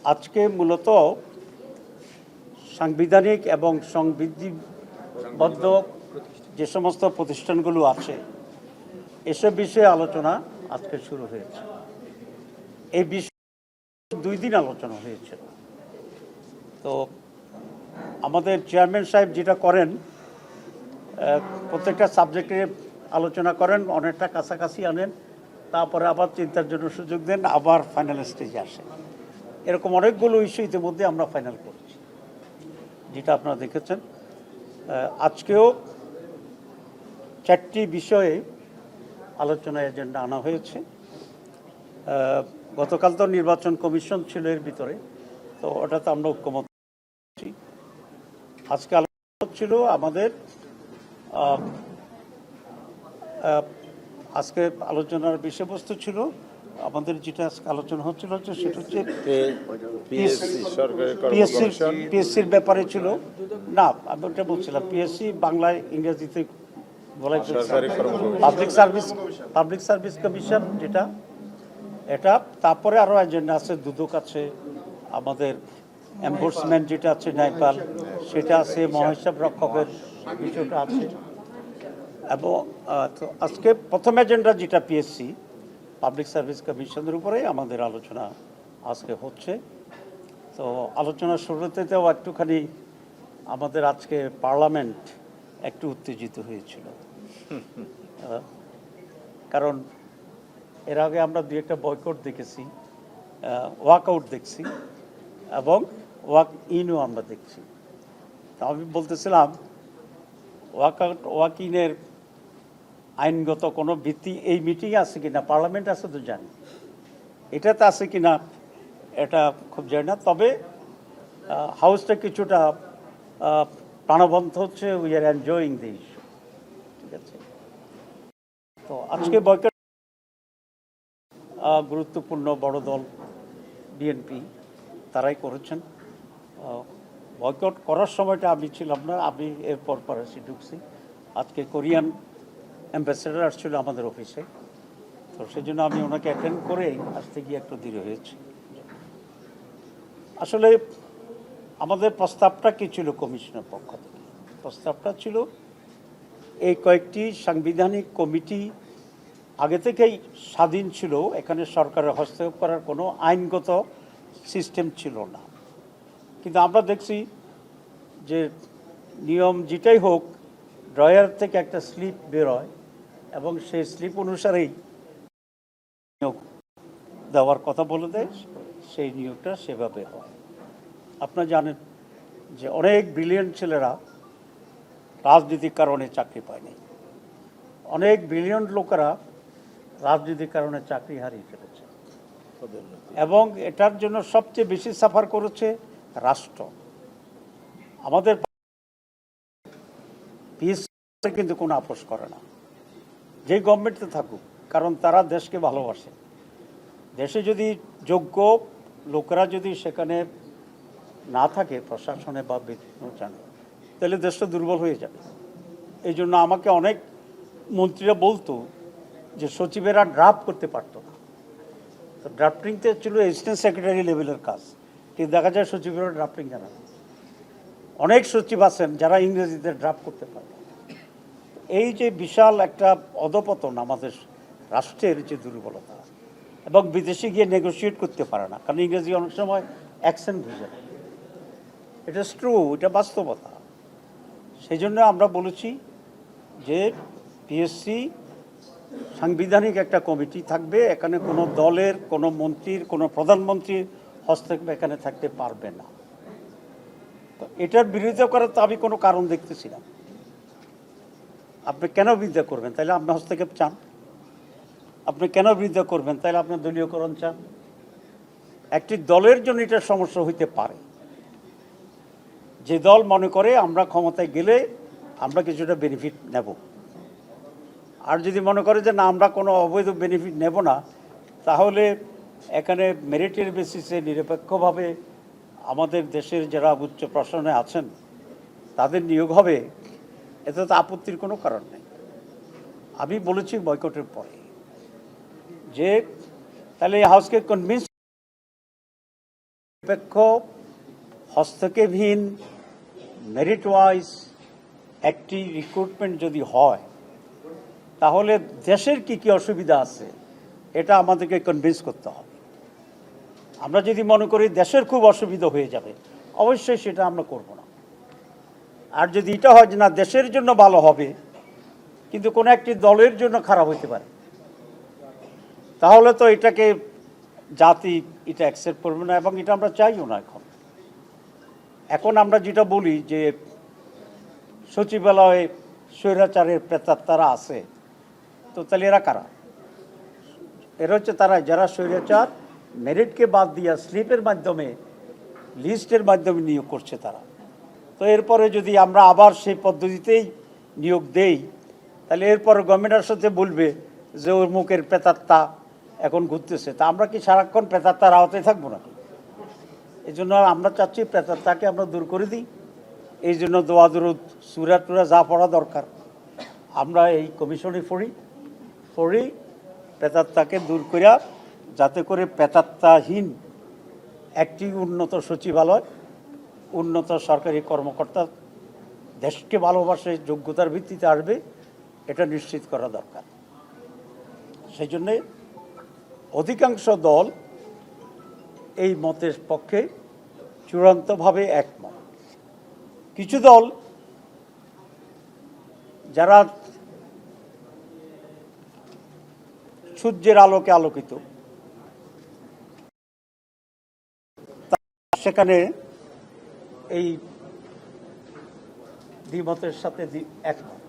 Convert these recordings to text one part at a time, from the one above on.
আজকে মূলত সাংবিধানিক এবং সংবিধিবদ্ধ যে সমস্ত প্রতিষ্ঠানগুলো আছে এসব বিষয়ে আলোচনা আজকে শুরু হয়েছে। এই বিষয়ে 2 দিন আলোচনা হয়েছে। তো আমাদের চেয়ারম্যান সাহেব যেটা করেন, প্রত্যেকটা সাবজেক্টে আলোচনা করেন, অনেকটা কাছাকাছি আনেন, তারপরে আবার চিন্তার জন্য সুযোগ দেন, আবার ফাইনাল স্টেজে আসে। এরকম অনেকগুলো ইস্যু ইতিমধ্যে আমরা ফাইনাল করেছি, যেটা আপনারা দেখেছেন। আজকেও 4টি বিষয়ে আলোচনা এজেন্ডা আনা হয়েছে। গতকাল তো নির্বাচন কমিশন ছিল এর ভিতরে, তো ওটাতে আমরা ঐক্যমত করছি। আজকে আলোচনা হচ্ছিল আমাদের আজকে আলোচনার বিষয়বস্তু ছিল আমাদের যেটা আজকে আলোচনা হচ্ছিল সেটা হচ্ছে পিএসসির ব্যাপারে ছিল। না, আমি ওটা বলছিলাম পিএসসি বাংলায় ইংরেজিতে বলা পাবলিক সার্ভিস কমিশন, যেটা এটা। তারপরে আরও এজেন্ডা আছে, দুদক আছে, আমাদের এনফোর্সমেন্ট যেটা আছে ন্যায়পাল সেটা আছে, মহাহিসাব রক্ষকের বিষয়টা আছে। এবং তো আজকে প্রথম এজেন্ডা যেটা পিএসসি পাবলিক সার্ভিস কমিশনের উপরে আমাদের আলোচনা আজকে হচ্ছে। তো আলোচনার শুরুতেও একটুখানি আমাদের আজকে পার্লামেন্ট একটু উত্তেজিত হয়েছিল, কারণ এর আগে আমরা 2-একটা বয়কট দেখেছি, ওয়াকআউট দেখছি এবং ওয়াক ইনও আমরা দেখছি। তা আমি বলতেছিলাম ওয়াক ইনের আইনগত কোনো ভিত্তি এই মিটিংয়ে আছে কিনা, পার্লামেন্ট আছে তো জানি, এটাতে আছে কিনা এটা খুব জানি না। তবে হাউসটা কিছুটা প্রাণবন্ত হচ্ছে, we are enjoying the issue. ঠিক আছে, তো আজকে বয়কট গুরুত্বপূর্ণ বড় দল বিএনপি তারাই করেছেন। বয়কট করার সময়টা আমি ছিলাম না, আমি এরপর এসে ঢুকছি। আজকে কোরিয়ান অ্যাম্বাসেডার আসছিল আমাদের অফিসে, তো সেই জন্য আমি ওনাকে অ্যাটেন্ড করেই আসতে গিয়ে একটু দেরি হয়েছে। আসলে আমাদের প্রস্তাবটা কী ছিল কমিশনের পক্ষ থেকে? প্রস্তাবটা ছিল এই কয়েকটি সাংবিধানিক কমিটি আগে থেকেই স্বাধীন ছিল, এখানে সরকারের হস্তক্ষেপ করার কোনো আইনগত সিস্টেম ছিল না। কিন্তু আমরা দেখছি যে নিয়ম যেটাই হোক, ড্রয়ার থেকে একটা স্লিপ বেরোয় এবং সেই স্লিপ অনুসারেই নিয়োগ দেওয়ার কথা বলে দেয়, সেই নিয়োগটা সেভাবে হয়। আপনারা জানেন যে অনেক ব্রিলিয়েন্ট ছেলেরা রাজনীতির কারণে চাকরি পায়নি, অনেক ব্রিলিয়েন্ট লোকেরা রাজনীতির কারণে চাকরি হারিয়ে ফেলেছে, এবং এটার জন্য সবচেয়ে বেশি সাফার করেছে রাষ্ট্র। আমাদের পিএসসি কিন্তু কোনো আপোষ করে না, যেই গভর্নমেন্টে থাকুক, কারণ তারা দেশকে ভালোবাসে। দেশে যদি যোগ্য লোকেরা যদি সেখানে না থাকে প্রশাসনে বা জানে, তাহলে দেশটা দুর্বল হয়ে যাবে। এই জন্য আমাকে অনেক মন্ত্রীরা বলতো যে সচিবেরা ড্রাফট করতে পারতো না, তো ড্রাফটিংতে ছিল অ্যাসিস্ট্যান্ট সেক্রেটারি লেভেলের কাজ, কিন্তু দেখা যায় সচিবেরা ড্রাফটিং জানা না। অনেক সচিব আছেন যারা ইংরেজিতে ড্রাফট করতে পারে। এই যে বিশাল একটা অধপতন আমাদের রাষ্ট্রের যে দুর্বলতা, এবং বিদেশে গিয়ে নেগোসিয়েট করতে পারে না, কারণ ইংরেজি অনেক সময় অ্যাকসেন্ট বুঝে না। এটা ট্রু, এটা বাস্তবতা। সেই জন্য আমরা বলেছি যে পিএসসি সাংবিধানিক একটা কমিটি থাকবে, এখানে কোনো দলের, কোনো মন্ত্রীর, কোনো প্রধানমন্ত্রীর হস্তক্ষেপ এখানে থাকতে পারবে না। তো এটার বিরোধিতা করার তো আমি কোনো কারণ দেখতেছি না। আপনি কেন বিরোধিতা করবেন? তাহলে আপনি হস্তক্ষেপ চান। আপনি কেন বিরোধিতা করবেন? তাহলে আপনি দলীয়করণ চান। একটি দলের জন্য এটা সমস্যা হইতে পারে, যে দল মনে করে আমরা ক্ষমতায় গেলে আমরা কিছুটা বেনিফিট নেব, আর যদি মনে করে যে না, আমরা কোনো অবৈধ বেনিফিট নেব না, তাহলে এখানে মেরিটের বেসিসে নিরপেক্ষভাবে আমাদের দেশের যারা উচ্চ প্রশাসনে আছেন তাদের নিয়োগ হবে, এতে তো আপত্তির কোনো কারণ নেই। আমি বলেছি বয়কটের পরে যে তাহলে এই হাউসকে কনভিন্স নিরপেক্ষ, হস্তক্ষেপহীন, মেরিট ওয়াইজ একটি রিক্রুটমেন্ট যদি হয়, তাহলে দেশের কি কি অসুবিধা আছে এটা আমাদেরকে কনভিন্স করতে হবে। আমরা যদি মনে করি দেশের খুব অসুবিধা হয়ে যাবে, অবশ্যই সেটা আমরা করব না। আর যদি এটা হয় যে না, দেশের জন্য ভালো হবে কিন্তু কোনো একটি দলের জন্য খারাপ হতে পারে, তাহলে তো এটাকে জাতি এটা অ্যাকসেপ্ট করবে না, এবং এটা আমরা চাইও না। এখন আমরা যেটা বলি যে সচিবালয়ে স্বৈরাচারের প্রেতাত্মারা আছে, তো তাহলে এরা কারা? এরা হচ্ছে তারা যারা স্বৈরাচার মেরিটকে বাদ দিয়া স্লিপের মাধ্যমে, লিস্টের মাধ্যমে নিয়োগ করছে তারা। তো এরপরে যদি আমরা আবার সেই পদ্ধতিতেই নিয়োগ দেই, তাহলে এরপরে গভর্নমেন্টের সাথে বলবে যে ওর মুখের প্রেতাত্মা এখন ঘুরতেছে। তা আমরা কি সারাক্ষণ প্রেতাত্মার আওতায় থাকবো নাকি? এই জন্য আমরা চাচ্ছি প্রেতাত্মাকে আমরা দূর করে দিই। এই জন্য দোয়া দরুদ সূরা টুরা যা পড়া দরকার আমরা এই কমিশনে পড়ি প্রেতাত্মাকে দূর করিয়া, যাতে করে প্রেতাত্মাহীন একটি উন্নত সচিবালয়, উন্নত সরকারি কর্মকর্তা দেশকে ভালোবাসে, যোগ্যতার ভিত্তিতে আসবে, এটা নিশ্চিত করা দরকার। সেই জন্যে অধিকাংশ দল এই মতের পক্ষে চূড়ান্তভাবে একমত। কিছু দল যারা সূর্যের আলোকে আলোকিত, সেখানে এই দ্বিমতের সাথে একমত।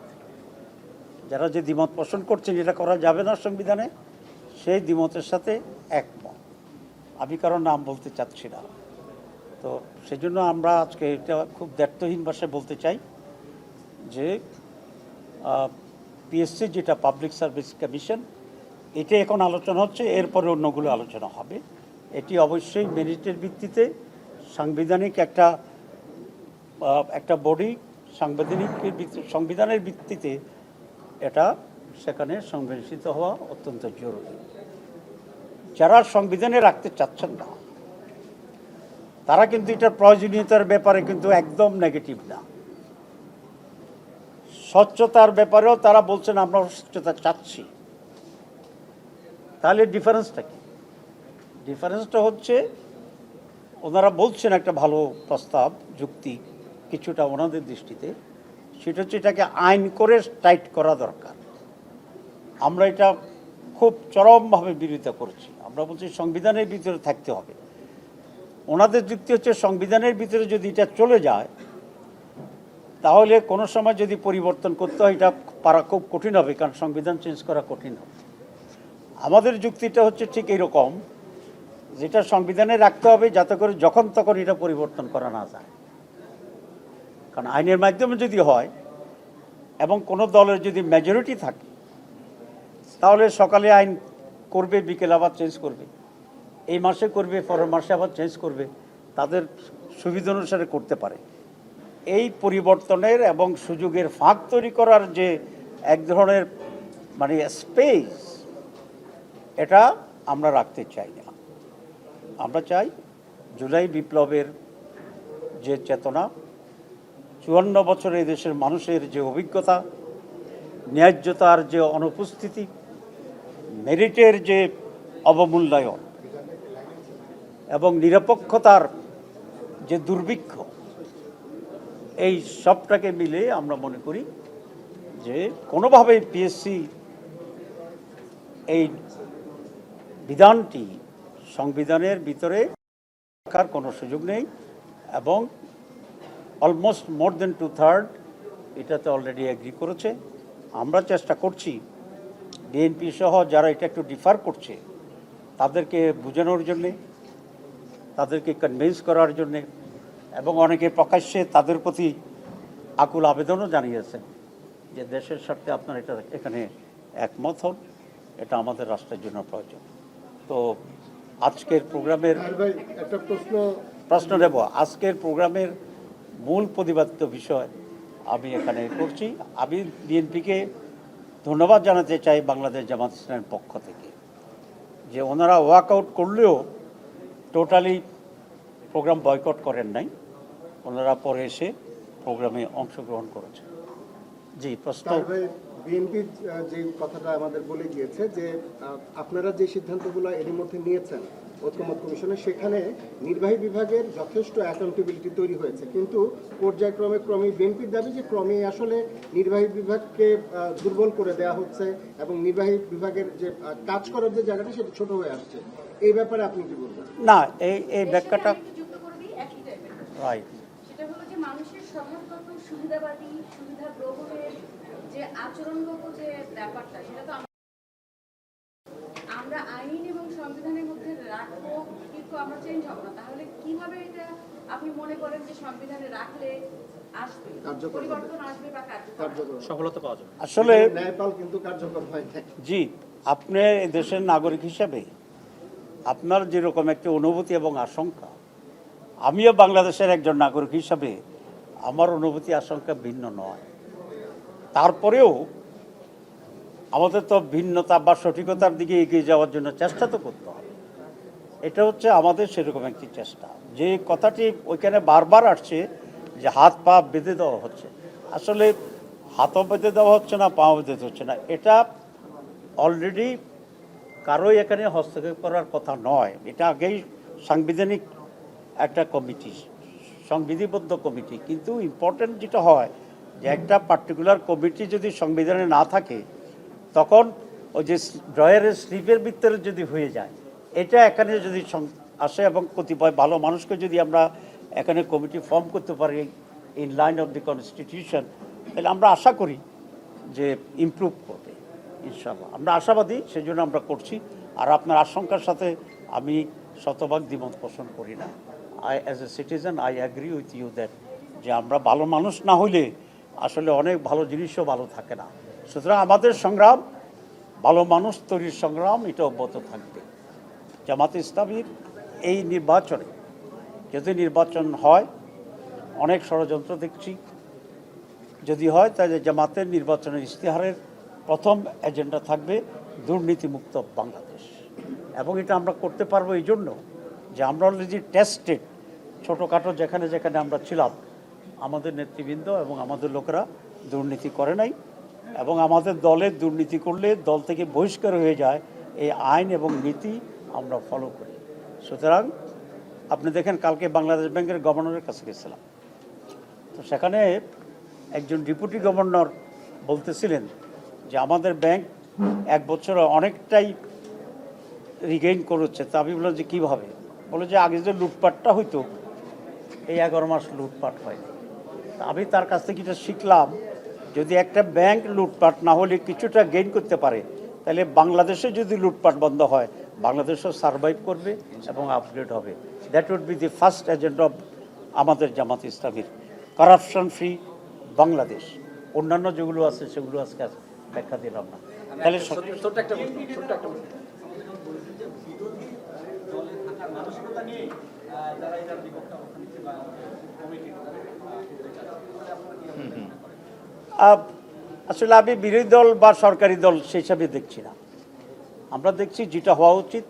যারা যে দ্বিমত পোষণ করছেন এটা করা যাবে না সংবিধানে, সেই দ্বিমতের সাথে একমত। আমি কারো নাম বলতে চাচ্ছি না। তো সেই জন্য আমরা আজকে এটা খুব দ্ব্যর্থহীন ভাষায় বলতে চাই যে পিএসসি যেটা পাবলিক সার্ভিস কমিশন, এটা এখন আলোচনা হচ্ছে, এরপরে অন্যগুলো আলোচনা হবে। এটি অবশ্যই মেরিটের ভিত্তিতে সাংবিধানিক একটা বডি, সংবিধানের ভিত্তিতে এটা সেখানে সংবিধানিত হওয়া অত্যন্ত জরুরি। যারা সংবিধানে রাখতে চাচ্ছেন না তারা কিন্তু এটার প্রয়োজনীয়তার ব্যাপারে কিন্তু একদম নেগেটিভ না। স্বচ্ছতার ব্যাপারেও তারা বলছেন আমরা স্বচ্ছতা চাচ্ছি। তাহলে ডিফারেন্সটা কি? ডিফারেন্সটা হচ্ছে ওনারা বলছেন একটা ভালো প্রস্তাব, যুক্তি কিছুটা ওনাদের দৃষ্টিতে, সেটা হচ্ছে এটাকে আইন করে টাইট করা দরকার। আমরা এটা খুব চরমভাবে বিরোধিতা করছি। আমরা বলছি সংবিধানের ভিতরে থাকতে হবে। ওনাদের যুক্তি হচ্ছে সংবিধানের ভিতরে যদি এটা চলে যায় তাহলে কোনো সময় যদি পরিবর্তন করতে হয় এটা পারা খুব কঠিন হবে, কারণ সংবিধান চেঞ্জ করা কঠিন হবে। আমাদের যুক্তিটা হচ্ছে ঠিক এইরকম, যেটা সংবিধানে রাখতে হবে যাতে করে যখন তখন এটা পরিবর্তন করা না যায়। কারণ আইনের মাধ্যমে যদি হয় এবং কোনো দলের যদি মেজরিটি থাকে তাহলে সকালে আইন করবে, বিকেলে আবার চেঞ্জ করবে, এই মাসে করবে, পরের মাসে আবার চেঞ্জ করবে, তাদের সুবিধা অনুসারে করতে পারে। এই পরিবর্তনের এবং সুযোগের ফাঁক তৈরি করার যে এক ধরনের মানে স্পেস, এটা আমরা রাখতে চাই না। আমরা চাই জুলাই বিপ্লবের যে চেতনা, 54 বছরে এই দেশের মানুষের যে অভিজ্ঞতা, ন্যায্যতার যে অনুপস্থিতি, মেরিটের যে অবমূল্যায়ন এবং নিরপেক্ষতার যে দুর্ভিক্ষ, এই সবটাকে মিলে আমরা মনে করি যে কোনোভাবেই পিএসসি এই বিধানটি সংবিধানের ভিতরে রাখার কোনো সুযোগ নেই, এবং অলমোস্ট মোর দেন 2/3 এটাতে অলরেডি এগ্রি করেছে। আমরা চেষ্টা করছি বিএনপি সহ যারা এটা একটু ডিফার করছে তাদেরকে বোঝানোর জন্যে, তাদেরকে কনভিন্স করার জন্যে, এবং অনেকে প্রকাশ্যে তাদের প্রতি আকুল আবেদনও জানিয়েছেন যে দেশের স্বার্থে আপনারা এটা এখানে একমত হন, এটা আমাদের রাষ্ট্রের জন্য প্রয়োজন। তো আজকের প্রোগ্রামের একটা প্রশ্ন নেব। আজকের প্রোগ্রামের মূল প্রতিপাদ্য বিষয় আমি এখানে করছি। আমি বিএনপিকে ধন্যবাদ জানাতে চাই বাংলাদেশ জামাত ইসলামের পক্ষ থেকে, যে ওনারা ওয়ার্কআউট করলেও টোটালি প্রোগ্রাম বয়কট করেন নাই, ওনারা পরে এসে প্রোগ্রামে অংশগ্রহণ করেছেন। জি, প্রশ্ন। বিএনপি যে কথাটা আমাদের বলে গিয়েছে যে আপনারা যে সিদ্ধান্তগুলো এর মধ্যে নিয়েছেন ঐকমত্য কমিশনে, সেখানে নির্বাহী বিভাগের যথেষ্ট অ্যাকাউন্টেবিলিটি তৈরি হয়েছে, কিন্তু পর্যায়ক্রমে বিএনপির দাবি যে ক্রমে আসলে নির্বাহী বিভাগকে দুর্বল করে দেওয়া হচ্ছে এবং নির্বাহী বিভাগের যে কাজ করার যে জায়গাটা সেটা ছোট হয়ে আসছে। এই ব্যাপারে আপনি কি বলবেন? না, এই ব্যাখ্যাটা রাইট। সেটা হলো যে মানুষের স্বভাবগত সুবিধাবাদী, সুবিধা গ্রহণের যে আচরণগত যে ব্যাপারটা, সেটা তো আমরা আইন এবং সংবিধানের মধ্যে রাখবো, কিন্তু আমরা চেঞ্জ হবো না। তাহলে কিভাবে এটা আপনি মনে করেন যে সংবিধানে রাখলে আসবে পরিবর্তন, আসবে বা কার্যকর সফলতা পাওয়া যাবে? আসলে ন্যায়পাল কিন্তু কার্যকর হয় না। জি, আপনি দেশের নাগরিক হিসেবে আপনার যেরকম একটি অনুভূতি এবং আশঙ্কা, আমিও বাংলাদেশের একজন নাগরিক হিসাবে আমার অনুভূতি আশঙ্কা ভিন্ন নয়। তারপরেও আমাদের তো ভিন্নতা বা সঠিকতার দিকে এগিয়ে যাওয়ার জন্য চেষ্টা তো করতে হবে। এটা হচ্ছে আমাদের সেরকম একটি চেষ্টা। যে কথাটি ওইখানে বারবার আসছে যে হাত পা বেঁধে দেওয়া হচ্ছে, আসলে হাতও বেঁধে দেওয়া হচ্ছে না, পাও বেঁধে হচ্ছে না। এটা অলরেডি কারোই এখানে হস্তক্ষেপ করার কথা নয়। এটা আগেই সাংবিধানিক একটা কমিটি, সংবিধিবদ্ধ কমিটি। কিন্তু ইম্পর্টেন্ট যেটা হয় যে একটা পার্টিকুলার কমিটি যদি সংবিধানে না থাকে, তখন ওই যে ড্রয়ারের স্লিপের ভিতরে যদি হয়ে যায়, এটা এখানে যদি আসে এবং কতিপয় ভালো মানুষকে যদি আমরা এখানে কমিটি ফর্ম করতে পারি in line of the constitution, তাহলে আমরা আশা করি যে ইমপ্রুভ করবে ইনশাআল্লাহ। আমরা আশাবাদী, সেই জন্য আমরা করছি। আর আপনার আশঙ্কার সাথে আমি শতভাগ দ্বিমত পোষণ করি না। As a citizen I agree with you that যে আমরা ভালো মানুষ না হইলে আসলে অনেক ভালো জিনিসও ভালো থাকে না। সুতরাং আমাদের সংগ্রাম, ভালো মানুষ তৈরির সংগ্রাম, এটা অব্যাহত থাকবে। জামাতে ইসলামীর এই নির্বাচনে যদি নির্বাচন হয়, অনেক ষড়যন্ত্র দেখছি, যদি হয় তাহলে জামাতের নির্বাচনের ইশতেহারের প্রথম এজেন্ডা থাকবে দুর্নীতিমুক্ত বাংলাদেশ। এবং এটা আমরা করতে পারবো এই জন্য যে আমরা অলরেডি টেস্টেড, ছোটোখাটো যেখানে যেখানে আমরা ছিলাম, আমাদের নেতৃবৃন্দ এবং আমাদের লোকেরা দুর্নীতি করে নাই। এবং আমাদের দলের দুর্নীতি করলে দল থেকে বহিষ্কার হয়ে যায়, এই আইন এবং নীতি আমরা ফলো করি। সুতরাং আপনি দেখেন, কালকে বাংলাদেশ ব্যাংকের গভর্নরের কাছে গেছিলাম, তো সেখানে একজন ডেপুটি গভর্নর বলতেছিলেন যে আমাদের ব্যাংক এক বছরে অনেকটাই রিগেইন করেছে। তা আমি বললাম যে কীভাবে? বলে যে আগে যে লুটপাটটা হইতো, এই 11 মাস লুটপাট হয়নি। তা আমি তার কাছ থেকে এটা শিখলাম, যদি একটা ব্যাংক লুটপাট না হলে কিছুটা গেইন করতে পারে, তাহলে বাংলাদেশে যদি লুটপাট বন্ধ হয়, বাংলাদেশও সারভাইভ করবে এবং আপগ্রেড হবে। That would be the first agenda of আমাদের জামাত ইসলামীর, কারাপশন ফ্রি বাংলাদেশ। অন্যান্য যেগুলো আছে সেগুলো আজকে ব্যাখ্যা দিলাম না। তাহলে আসলে আমি বিরোধী দল বা সরকারি দল সেই হিসাবে দেখছি না। আমরা দেখছি যেটা হওয়া উচিত,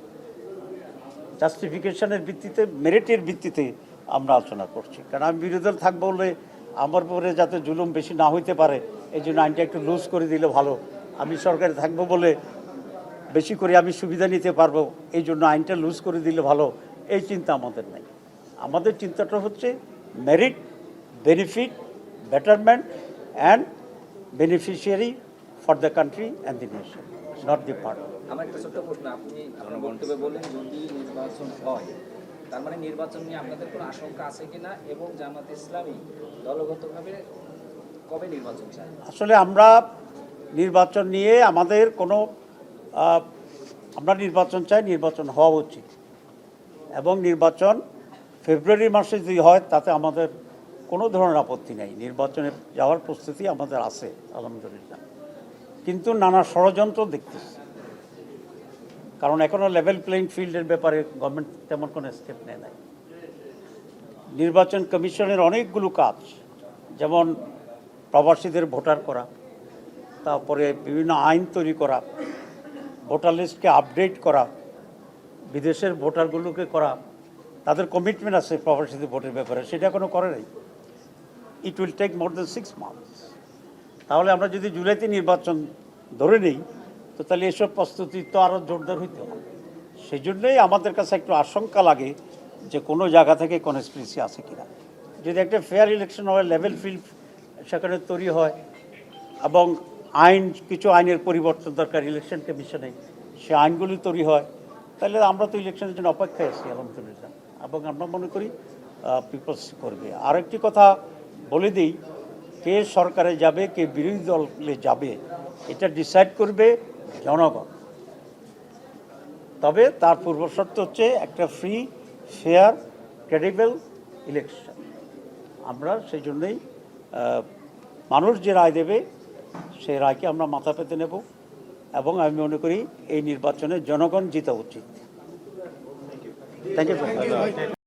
জাস্টিফিকেশনের ভিত্তিতে, মেরিটের ভিত্তিতে আমরা আলোচনা করছি। কারণ আমি বিরোধী দল থাকবো বলে আমার পরে যাতে জুলুম বেশি না হইতে পারে, এই জন্য আইনটা একটু লুজ করে দিলে ভালো। আমি সরকারে থাকবো বলে বেশি করে আমি সুবিধা নিতে পারবো, এই জন্য আইনটা লুজ করে দিলে ভালো, এই চিন্তা আমাদের নাই। আমাদের চিন্তাটা হচ্ছে merit, benefit, betterment and beneficiary for the country and the nation, not the party. আমার একটা ছোট্ট প্রশ্ন, আপনি আপনার মন্তব্যে বললেন যদি নির্বাচন হয়, তার মানে নির্বাচন নিয়ে আপনাদের কোনো আশঙ্কা আছে কিনা, এবং জামাত ইসলামী দলগতভাবে কবে নির্বাচন চায়? আসলে আমরা নির্বাচন নিয়ে আমাদের কোনো আমরা নির্বাচন চাই, নির্বাচন হওয়া উচিত, এবং নির্বাচন ফেব্রুয়ারি মাসে যদি হয় তাতে আমাদের কোনো ধরনের আপত্তি নেই। নির্বাচনে যাওয়ার প্রস্তুতি আমাদের আছে আলহামদুলিল্লাহ। কিন্তু নানা ষড়যন্ত্র দেখতেছি, কারণ এখনও লেভেল প্লেইং ফিল্ডের ব্যাপারে গভর্নমেন্ট তেমন কোনো স্টেপ নেয় নাই। নির্বাচন কমিশনের অনেকগুলো কাজ, যেমন প্রবাসীদের ভোটার করা, তারপরে বিভিন্ন আইন তৈরি করা, ভোটার লিস্টকে আপডেট করা, বিদেশের ভোটারগুলোকে করা, তাদের কমিটমেন্ট আছে প্রবাসীদের ভোটের ব্যাপারে, সেটা এখনো করে নাই। It will take more than 6 months. তাহলে আমরা যদি জুলাইতে নির্বাচন ধরে নিই, তো তাহলে এসব প্রস্তুতি তো আরও জোরদার হইতে হবে। সেই জন্যই আমাদের কাছে একটু আশঙ্কা লাগে যে কোনো জায়গা থেকে কনস্পিরেসি আছে কিনা। যদি একটা ফেয়ার ইলেকশন হয়, লেভেল ফিল্ড সেখানে তৈরি হয়, এবং কিছু আইনের পরিবর্তন দরকার ইলেকশন কমিশনে, সে আইনগুলি তৈরি হয়, তাহলে আমরা তো ইলেকশনের জন্য অপেক্ষায় আছি আলহামদুলিল্লাহ, এবং আমরা মনে করি পিপলস করবে। আরেকটি কথা বলে দিই, কে সরকারে যাবে কে বিরোধী দলে যাবে এটা ডিসাইড করবে জনগণ। তবে তার পূর্বশর্ত হচ্ছে একটা ফ্রি, ফেয়ার, ক্রেডিবল ইলেকশন। আমরা সেই জন্যই মানুষ যে রায় দেবে সেই রায়কে আমরা মাথা পেতে নেব, এবং আমি মনে করি এই নির্বাচনে জনগণ জিতা উচিত। Thank you.